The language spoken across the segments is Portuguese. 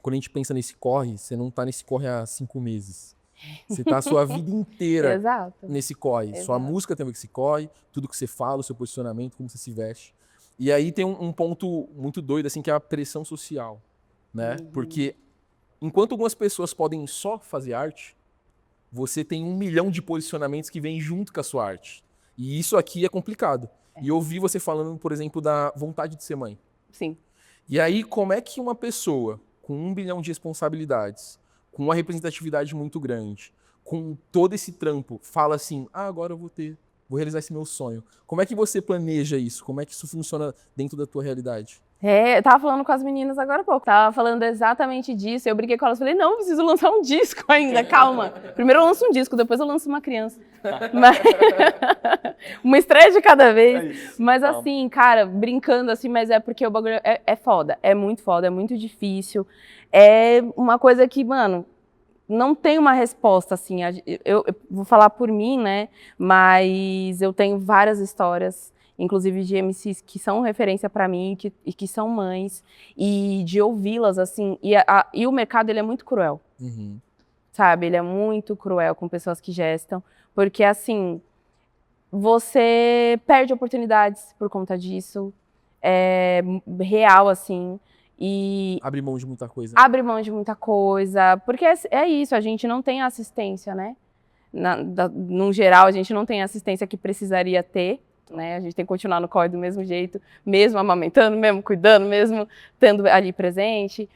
quando a gente pensa nesse corre, você não tá nesse corre há 5 meses. Você tá a sua vida inteira Exato. nesse corre. Exato. Sua música tem a ver com esse corre, tudo que você fala, o seu posicionamento, como você se veste. E aí tem um ponto muito doido, assim, que é a pressão social, né? Porque enquanto algumas pessoas podem só fazer arte, você tem 1 milhão de posicionamentos que vêm junto com a sua arte. E isso aqui é complicado. E eu ouvi você falando, por exemplo, da vontade de ser mãe. Sim. E aí, como é que uma pessoa com 1 bilhão de responsabilidades, com uma representatividade muito grande, com todo esse trampo, fala assim, agora eu vou realizar esse meu sonho. Como é que você planeja isso? Como é que isso funciona dentro da tua realidade? Eu tava falando com as meninas agora há pouco, tava falando exatamente disso, eu briguei com elas, falei, não, eu preciso lançar um disco ainda, calma. Primeiro eu lanço um disco, depois eu lanço uma criança. Mas... uma estreia de cada vez. Mas assim, cara, brincando assim, mas é porque o bagulho é foda, é muito difícil. É uma coisa que, mano, não tem uma resposta, assim, eu vou falar por mim, né, mas eu tenho várias histórias, inclusive de MCs que são referência para mim e que são mães, e de ouvi-las, assim, e o mercado, ele é muito cruel, sabe? Ele é muito cruel com pessoas que gestam, porque, assim, você perde oportunidades por conta disso, é real, assim, e... Abre mão de muita coisa. Abre mão de muita coisa, porque é isso, a gente não tem assistência, né? No geral, a gente não tem a assistência que precisaria ter, né? A gente tem que continuar no corre do mesmo jeito, mesmo amamentando, mesmo cuidando, mesmo estando ali presente.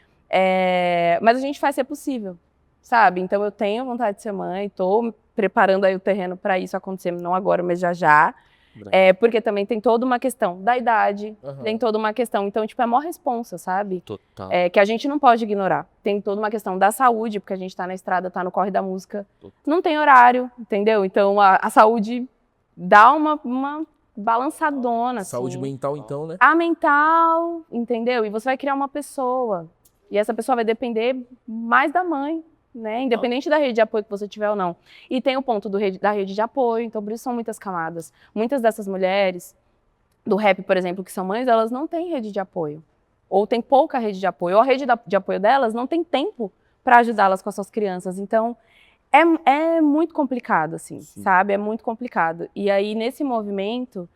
Mas a gente faz ser possível, sabe? Então eu tenho vontade de ser mãe, estou preparando aí o terreno para isso acontecer, não agora, mas já já. Porque também tem toda uma questão da idade, tem toda uma questão, então, tipo, é a maior responsa, sabe? Total. Que a gente não pode ignorar. Tem toda uma questão da saúde, porque a gente tá na estrada, tá no corre da música, não tem horário, entendeu? Então, a saúde dá uma balançadona, Saúde assim. mental, então, né? A mental, entendeu? E você vai criar uma pessoa, e essa pessoa vai depender mais da mãe, né? Independente da rede de apoio que você tiver ou não. E tem o ponto da rede de apoio, então por isso são muitas camadas. Muitas dessas mulheres do rap, por exemplo, que são mães, elas não têm rede de apoio. Ou tem pouca rede de apoio. Ou a rede de apoio delas não tem tempo para ajudá-las com as suas crianças. Então, é muito complicado, assim, sabe? É muito complicado. E aí, nesse movimento,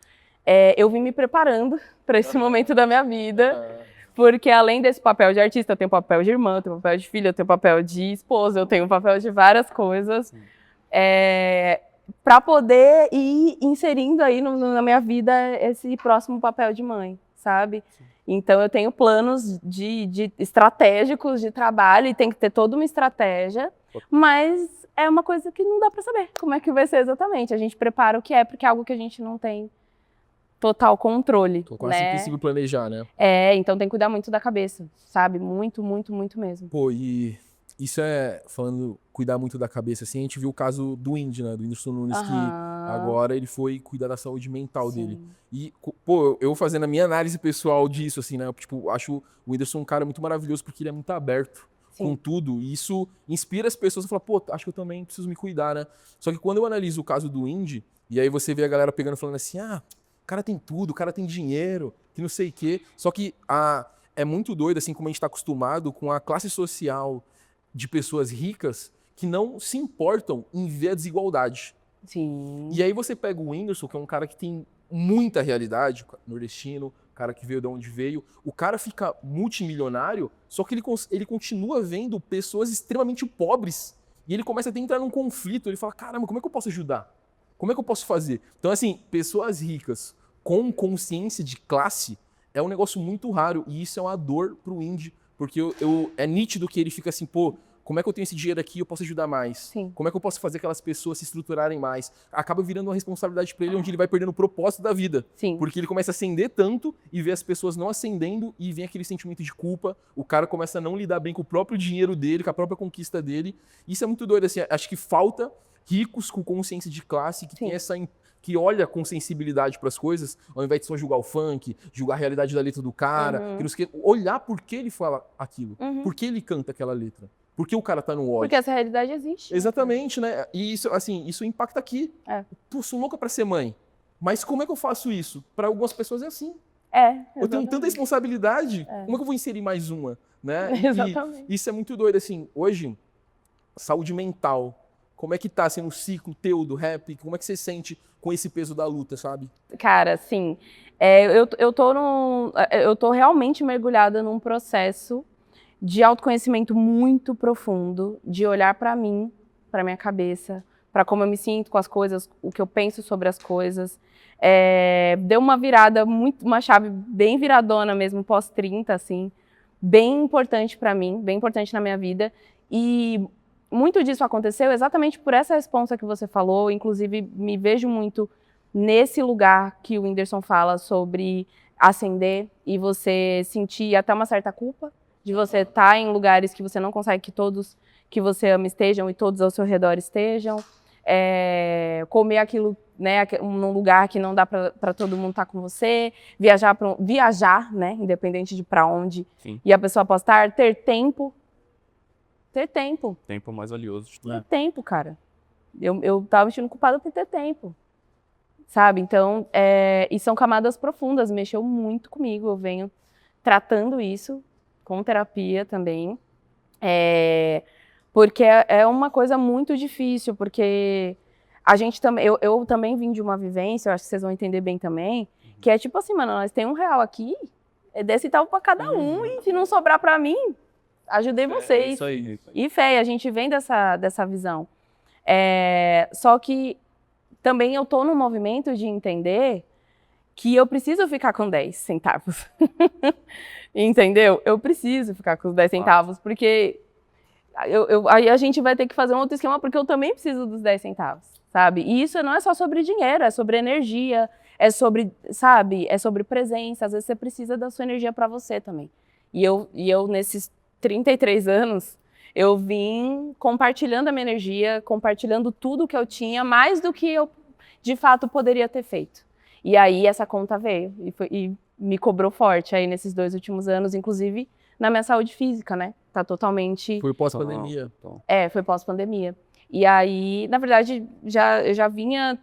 eu vim me preparando para esse momento da minha vida. Porque além desse papel de artista, eu tenho papel de irmã, eu tenho papel de filha, eu tenho papel de esposa, eu tenho papel de várias coisas. Para poder ir inserindo aí na minha vida esse próximo papel de mãe, sabe? Então eu tenho planos de estratégicos de trabalho e tem que ter toda uma estratégia, mas é uma coisa que não dá para saber como é que vai ser exatamente. A gente prepara o que é, porque é algo que a gente não tem total controle, Tô quase impossível planejar, né? Então tem que cuidar muito da cabeça, sabe? Muito, muito, muito mesmo. Pô, e isso falando, cuidar muito da cabeça, assim, a gente viu o caso do Indy, né? Do Whindersson Nunes, que agora ele foi cuidar da saúde mental dele. E, pô, eu fazendo a minha análise pessoal disso, assim, né? Eu, tipo, acho o Whindersson um cara muito maravilhoso, porque ele é muito aberto com tudo. E isso inspira as pessoas a falar, pô, acho que eu também preciso me cuidar, né? Só que quando eu analiso o caso do Indy, e aí você vê a galera pegando e falando assim, o cara tem tudo, o cara tem dinheiro, que não sei o quê. Só que é muito doido, assim, como a gente tá acostumado com a classe social de pessoas ricas que não se importam em ver a desigualdade. Sim. E aí você pega o Whindersson, que é um cara que tem muita realidade, nordestino, cara que veio de onde veio, o cara fica multimilionário, só que ele continua vendo pessoas extremamente pobres, e ele começa a entrar num conflito, ele fala, caramba, como é que eu posso ajudar? Como é que eu posso fazer? Então, assim, pessoas ricas com consciência de classe é um negócio muito raro, e isso é uma dor pro Indy, porque é nítido que ele fica assim, pô, como é que eu tenho esse dinheiro aqui e eu posso ajudar mais? Sim. Como é que eu posso fazer aquelas pessoas se estruturarem mais? Acaba virando uma responsabilidade para ele, onde ele vai perdendo o propósito da vida. Sim. Porque ele começa a ascender tanto e vê as pessoas não ascendendo e vem aquele sentimento de culpa. O cara começa a não lidar bem com o próprio dinheiro dele, com a própria conquista dele. Isso é muito doido, assim, acho que falta ricos com consciência de classe, que tem que olha com sensibilidade para as coisas, ao invés de só julgar o funk, julgar a realidade da letra do cara, olhar por que ele fala aquilo, por que ele canta aquela letra. Por que o cara tá no ódio? Porque essa realidade existe. Exatamente, né? E isso, assim, isso impacta aqui. Pô, sou louca pra ser mãe. Mas como é que eu faço isso? Para algumas pessoas é assim. Eu tenho tanta responsabilidade, como é que eu vou inserir mais uma? Né? Exatamente. E isso é muito doido, assim, hoje, saúde mental, como é que tá sendo o ciclo teu do rap? Como é que você sente com esse peso da luta, sabe? Cara, assim, eu tô realmente mergulhada num processo de autoconhecimento muito profundo, de olhar pra mim, pra minha cabeça, pra como eu me sinto com as coisas, o que eu penso sobre as coisas. Deu uma virada, uma chave bem viradona mesmo, pós-30, assim, bem importante pra mim, bem importante na minha vida. E muito disso aconteceu exatamente por essa resposta que você falou, inclusive me vejo muito nesse lugar que o Whindersson fala sobre ascender e você sentir até uma certa culpa de você estar em lugares que você não consegue que todos que você ama estejam e todos ao seu redor estejam. Comer aquilo, né, num lugar que não dá para todo mundo estar com você, viajar, né, independente de para onde. Sim. E a pessoa possa estar, ter tempo. Tempo mais valioso. Ter tempo, cara. Eu tava me sentindo culpada por ter tempo. Sabe? Então, e são camadas profundas, mexeu muito comigo. Eu venho tratando isso com terapia também. Porque é uma coisa muito difícil, porque a gente também, eu também vim de uma vivência, eu acho que vocês vão entender bem também, que é tipo assim, mano, nós temos R$1 aqui, desse tal pra cada um, e se não sobrar pra mim, ajudei vocês. Isso aí. E fé, a gente vem dessa visão. Só que também eu tô no movimento de entender que eu preciso ficar com 10 centavos. Entendeu? Eu preciso ficar com os 10 centavos, porque aí a gente vai ter que fazer um outro esquema, porque eu também preciso dos 10 centavos, sabe? E isso não é só sobre dinheiro, é sobre energia, é sobre, sabe? É sobre presença. Às vezes você precisa da sua energia para você também. E eu, nesses 33 anos, eu vim compartilhando a minha energia, compartilhando tudo que eu tinha, mais do que eu, de fato, poderia ter feito. E aí essa conta veio e me cobrou forte aí nesses 2 últimos anos, inclusive na minha saúde física, né? Tá totalmente... Foi pós-pandemia. Foi pós-pandemia. E aí, na verdade, eu já vinha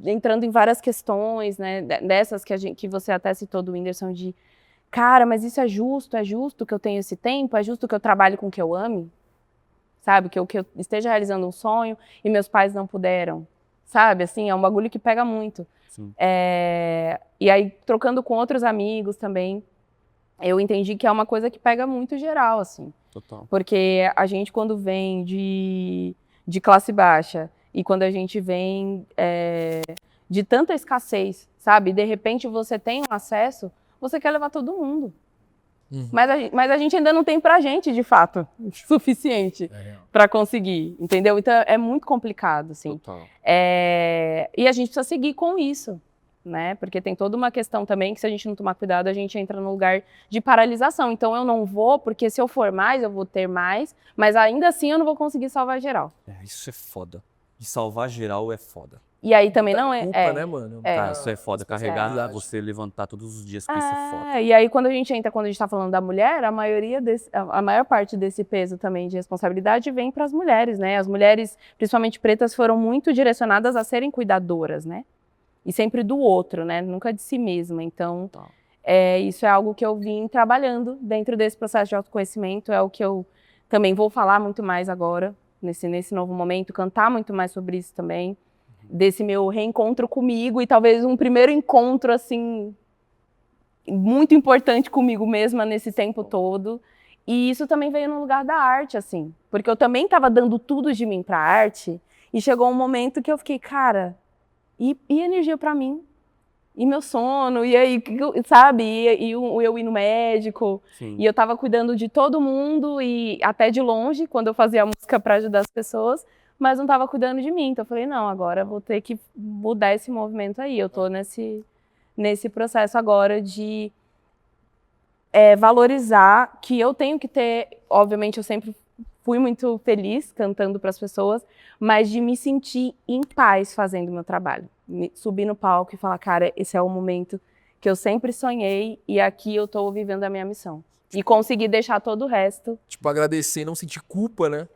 entrando em várias questões, né? Dessas que você até citou do Whindersson, de cara, mas isso é justo que eu tenho esse tempo? É justo que eu trabalhe com o que eu ame? Sabe? Que eu esteja realizando um sonho e meus pais não puderam. Sabe? Assim, é um bagulho que pega muito. Sim. E aí, trocando com outros amigos também, eu entendi que é uma coisa que pega muito geral, assim. Total. Porque a gente, quando vem de classe baixa e quando a gente vem de tanta escassez, sabe? De repente você tem um acesso, você quer levar todo mundo. Mas a gente ainda não tem pra gente, de fato, suficiente para conseguir, entendeu? Então é muito complicado, assim. Total. E a gente precisa seguir com isso, né? Porque tem toda uma questão também que, se a gente não tomar cuidado, a gente entra num lugar de paralisação. Então eu não vou, porque se eu for mais, eu vou ter mais, mas ainda assim eu não vou conseguir salvar geral. Isso é foda. De salvar geral é foda. E aí também não é... culpa, né, mano? Cara, isso é foda. Carregar, responsabilidade. você levantar todos os dias com isso é foda. E aí quando a gente tá falando da mulher, a maior parte desse peso também de responsabilidade vem para as mulheres, né? As mulheres, principalmente pretas, foram muito direcionadas a serem cuidadoras, né? E sempre do outro, né? Nunca de si mesma. Então, isso é algo que eu vim trabalhando dentro desse processo de autoconhecimento. É o que eu também vou falar muito mais agora, nesse novo momento, cantar muito mais sobre isso também. Desse meu reencontro comigo e talvez um primeiro encontro, assim, muito importante comigo mesma nesse tempo todo. E isso também veio no lugar da arte, assim. Porque eu também estava dando tudo de mim pra arte e chegou um momento que eu fiquei, cara... E energia pra mim, e meu sono, e aí, sabe, e eu ir no médico, Sim. E eu tava cuidando de todo mundo, e até de longe, quando eu fazia música pra ajudar as pessoas, mas não tava cuidando de mim, então eu falei, não, agora eu vou ter que mudar esse movimento aí, eu tô nesse processo agora de valorizar que eu tenho que ter, obviamente eu sempre fui muito feliz cantando para as pessoas, mas de me sentir em paz fazendo o meu trabalho. Subir no palco e falar, cara, esse é o momento que eu sempre sonhei e aqui eu tô vivendo a minha missão. E conseguir deixar todo o resto. Tipo, agradecer e não sentir culpa, né?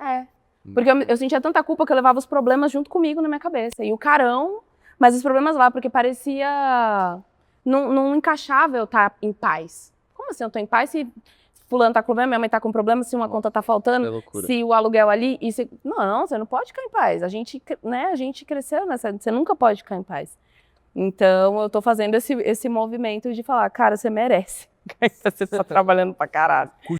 Porque eu sentia tanta culpa que eu levava os problemas junto comigo na minha cabeça. E o carão, mas os problemas lá, porque parecia... não encaixava eu estar em paz. Como assim eu tô em paz se fulano tá com problema, minha mãe tá com problema, se uma conta tá faltando, se o aluguel ali... Não, você não pode ficar em paz. A gente cresceu nessa... Você nunca pode ficar em paz. Então, eu tô fazendo esse movimento de falar, cara, você merece. Você tá trabalhando pra caralho.